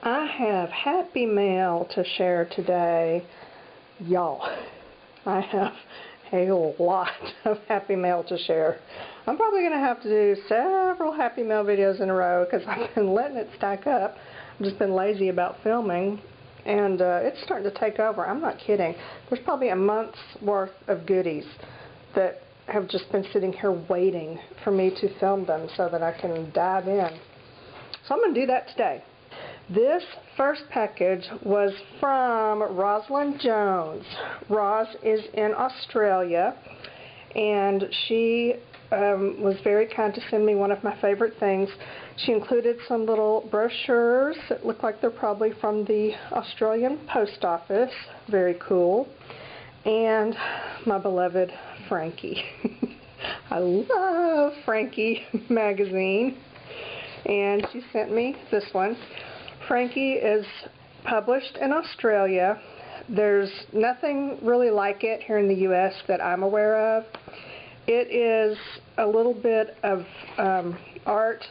I have happy mail to share today. Y'all, I have a lot of happy mail to share. I'm probably going to have to do several happy mail videos in a row because I've been letting it stack up. I've just been lazy about filming, and it's starting to take over. I'm not kidding. There's probably a month's worth of goodies that have just been sitting here waiting for me to film them so that I can dive in. So I'm going to do that today. This first package was from Ros Jones. Ros is in Australia, and she was very kind to send me one of my favorite things. She included some little brochures that look like they're probably from the Australian Post Office. Very cool. And my beloved Frankie. I love Frankie magazine. And she sent me this one. Frankie is published in Australia. There's nothing really like it here in the U.S. that I'm aware of. It is a little bit of art,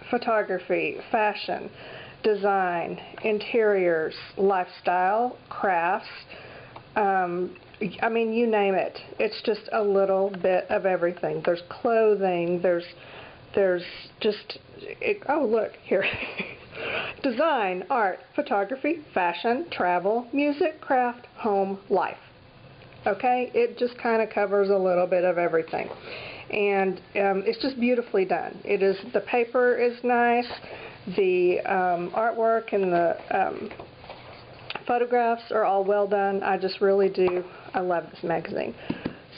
photography, fashion, design, interiors, lifestyle, crafts. I mean, you name it. It's just a little bit of everything. There's clothing. There's just, oh look, here. Design, art, photography, fashion, travel, music, craft, home, life. Okay? It just kind of covers a little bit of everything. And it's just beautifully done. It is, the paper is nice. The artwork and the photographs are all well done. I just really do. I love this magazine.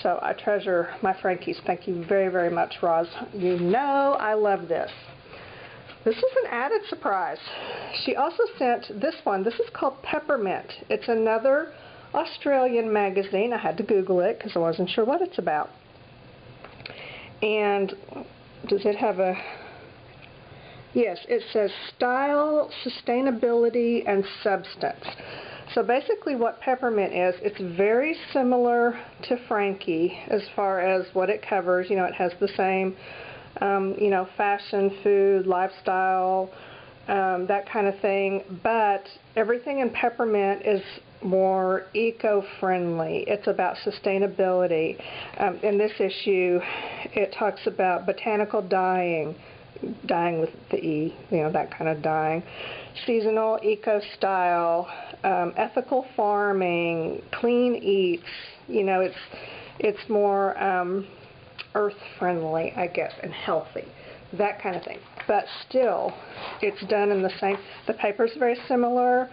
So I treasure my Frankies. Thank you very, very much, Ros. You know I love this. This is an added surprise. She also sent this one. This is called Peppermint. It's another Australian magazine. I had to Google it because I wasn't sure what it's about. And does it have a... Yes, it says Style, Sustainability, and Substance. So basically what Peppermint is, it's very similar to Frankie as far as what it covers. You know, it has the same, you know, fashion, food, lifestyle, that kind of thing. But everything in Peppermint is more eco-friendly. It's about sustainability. In this issue, it talks about botanical dyeing, dyeing with the E, you know, that kind of dyeing, seasonal eco-style, ethical farming, clean eats. You know, it's more earth-friendly, I guess, and healthy, that kind of thing. But still, it's done in the same, the paper's very similar,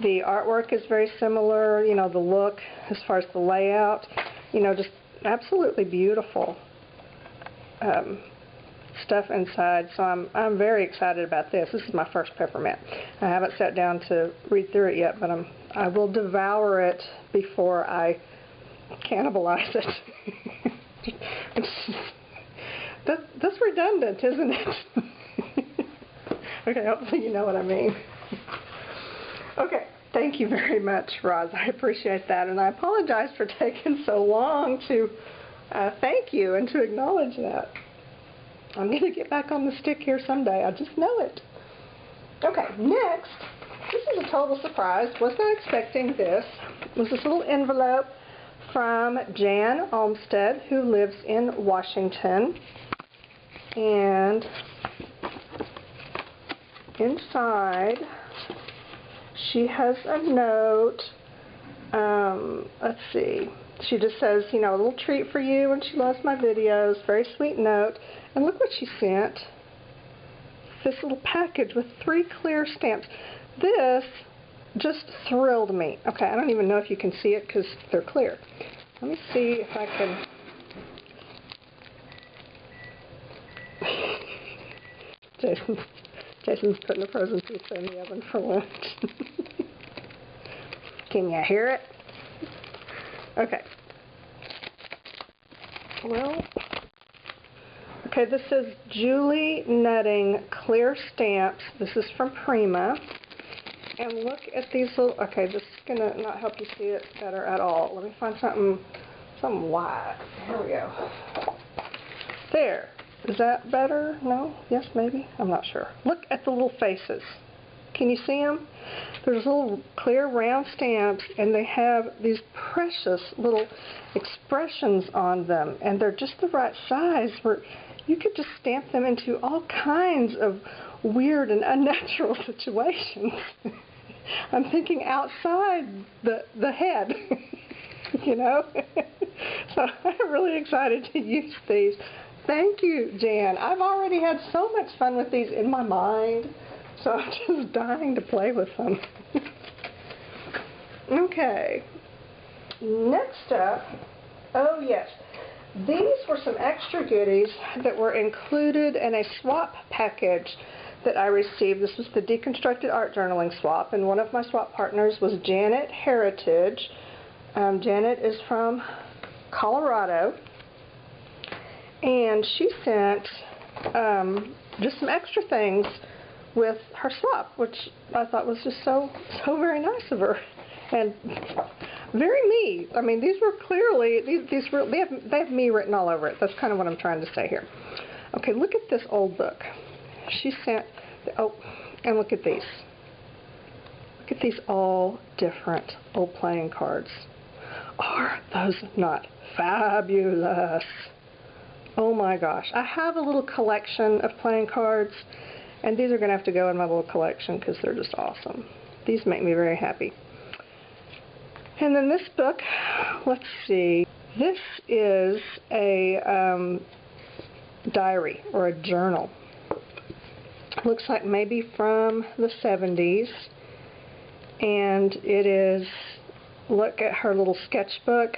the artwork is very similar, you know, the look as far as the layout, you know, just absolutely beautiful stuff inside. So I'm very excited about this. This is my first Peppermint. I haven't sat down to read through it yet, but I will devour it before I cannibalize it. That's redundant, isn't it? Okay, hopefully you know what I mean. Okay, thank you very much, Ros. I appreciate that, and I apologize for taking so long to thank you and to acknowledge that. I'm going to get back on the stick here someday. I just know it. Okay, next, this is a total surprise. Was not expecting this. It was this little envelope from Jan Olmstead, who lives in Washington. And inside, she has a note. Let's see. She just says, you know, a little treat for you, and she loves my videos. Very sweet note. And look what she sent. This little package with 3 clear stamps. This just thrilled me. Okay, I don't even know if you can see it because they're clear. Let me see if I can... Jason's putting a frozen pizza in the oven for lunch. Can you hear it? Okay. Well, okay, this says Julie Nutting clear stamps. This is from Prima. And look at these little, okay, this is going to not help you see it better at all. Let me find something wide. Here we go. There. Is that better? No? Yes, maybe? I'm not sure. Look at the little faces. Can you see them? There's little clear round stamps, and they have these precious little expressions on them, and they're just the right size where you could just stamp them into all kinds of weird and unnatural situations. I'm thinking outside the head, you know? So I'm really excited to use these. Thank you, Jan. I've already had so much fun with these in my mind, so I'm just dying to play with them. Okay. Next up, oh yes, these were some extra goodies that were included in a swap package that I received. This was the Deconstructed Art Journaling Swap, and one of my swap partners was Janet Heritage. Janet is from Colorado, and she sent just some extra things with her swap, which I thought was just so very nice of her, and very me. I mean, these were clearly, they have me written all over it. That's kind of what I'm trying to say here. Okay, look at this old book. She sent, oh, and look at these. Look at these all different old playing cards. Are those not fabulous? Oh my gosh. I have a little collection of playing cards, and these are going to have to go in my little collection because they're just awesome. These make me very happy. And then this book, let's see. This is a diary or a journal. Looks like maybe from the 70s. And it is, look at her little sketchbook.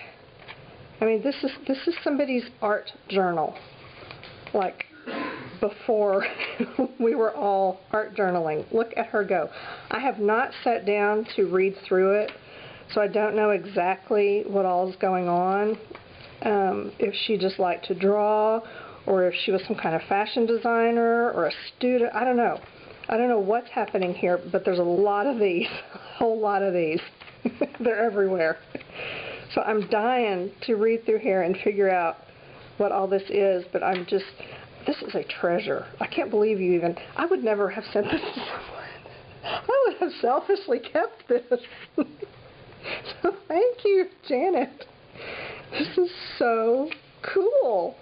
I mean, this is somebody's art journal. Like before we were all art journaling. Look at her go. I have not sat down to read through it, so I don't know exactly what all is going on. If she just liked to draw, or if she was some kind of fashion designer or a student. I don't know. I don't know what's happening here, but there's a lot of these, a whole lot of these. They're everywhere. So I'm dying to read through here and figure out what all this is, but I'm just, this is a treasure. I can't believe you even, I would never have sent this to someone. I would have selfishly kept this. So thank you, Janet. This is so cool.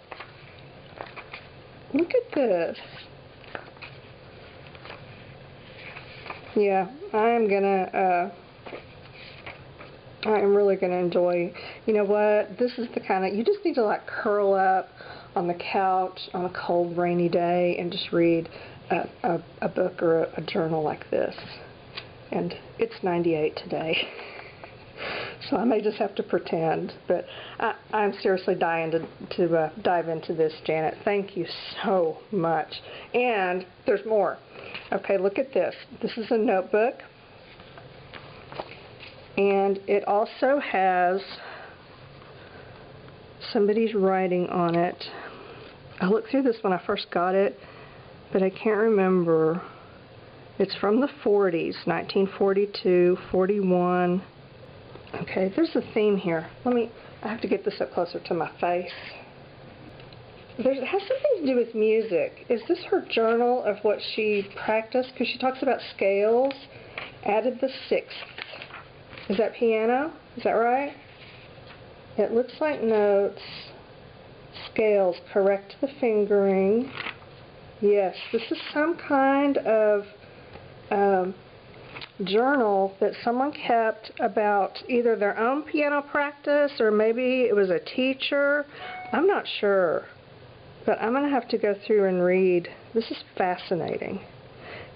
Look at this. Yeah, I'm really gonna enjoy, you know what, this is the kind of, you just need to like curl up on the couch on a cold rainy day and just read a book or a journal like this. And it's 98 today. So I may just have to pretend, but I'm seriously dying to dive into this, Janet. Thank you so much. And there's more. Okay, look at this. This is a notebook, and it also has somebody's writing on it. I looked through this when I first got it, but I can't remember. It's from the 40s, 1942, 41. Okay, there's a theme here. I have to get this up closer to my face. It has something to do with music. Is this her journal of what she practiced? Because she talks about scales. Added the 6th. Is that piano? Is that right? It looks like notes. Scales. Correct the fingering. Yes, this is some kind of journal that someone kept about either their own piano practice or maybe it was a teacher. I'm not sure. But I'm going to have to go through and read. This is fascinating.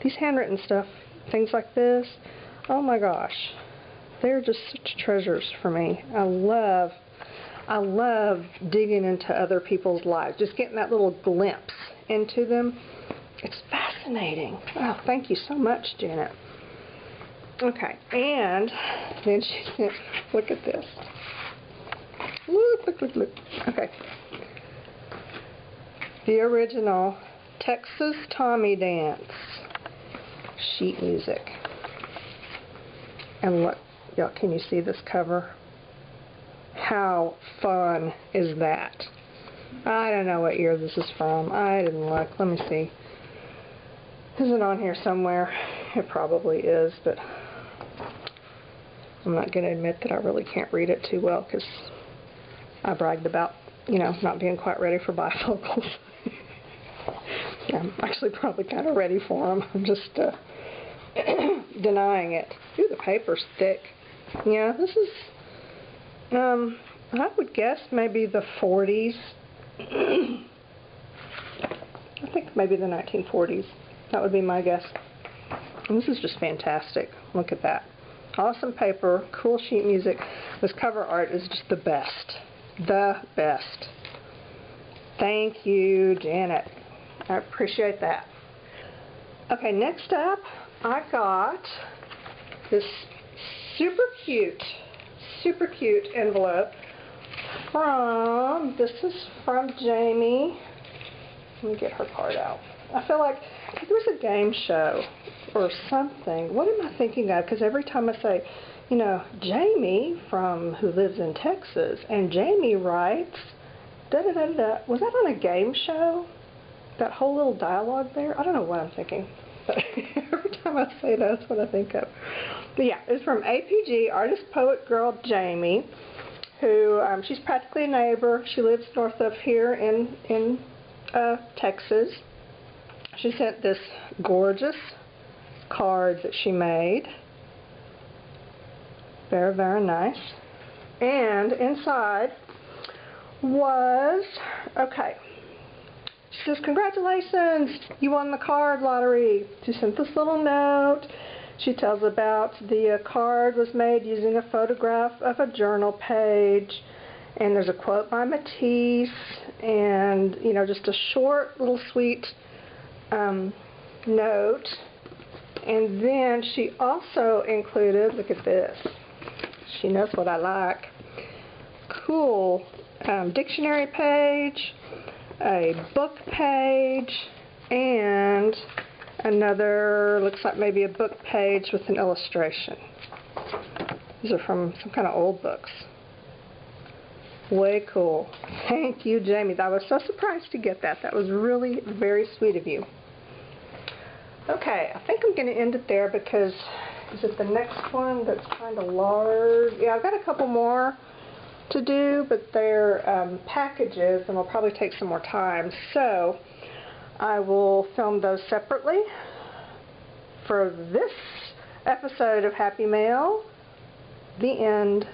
These handwritten stuff, things like this, oh my gosh. They're just such treasures for me. I love digging into other people's lives. Just getting that little glimpse into them. It's fascinating. Oh, thank you so much, Janet. Okay, and then she said, look at this. Look. Okay. The original Texas Tommy Dance sheet music. And look, y'all, can you see this cover? How fun is that? I don't know what year this is from. I didn't look. Let me see. Is it on here somewhere? It probably is, but I'm not going to admit that I really can't read it too well because I bragged about, you know, not being quite ready for bifocals. I'm actually probably kind of ready for them. I'm just denying it. Ooh, the paper's thick. Yeah, this is, I would guess maybe the 40s. I think maybe the 1940s. That would be my guess. And this is just fantastic. Look at that. Awesome paper, cool sheet music. This cover art is just the best. The best. Thank you, Janet. I appreciate that. Okay, next up, I got this super cute envelope from, this is from Jamie. Let me get her card out. I feel like there was a game show or something. What am I thinking of? Because every time I say, you know, Jamie who lives in Texas, and Jamie writes, da-da-da-da. Was that on a game show? That whole little dialogue there? I don't know what I'm thinking. But every time I say that, that's what I think of. But yeah, it's from APG, Artist, Poet, Girl, Jamie, who, she's practically a neighbor. She lives north of here in Texas. She sent this gorgeous card that she made. Very, very nice. And inside was, okay, she says, congratulations, you won the card lottery. She sent this little note. She tells about the card was made using a photograph of a journal page, and there's a quote by Matisse, and, you know, just a short little sweet note. And then she also included, look at this, she knows what I like, cool dictionary page, a book page, and another, looks like maybe a book page with an illustration. These are from some kind of old books. Way cool. Thank you, Jamie. I was so surprised to get that. That was really very sweet of you. Okay, I think I'm going to end it there because, is it the next one that's kind of large? Yeah, I've got a couple more to do, but they're packages and will probably take some more time. So I will film those separately. For this episode of Happy Mail, the end.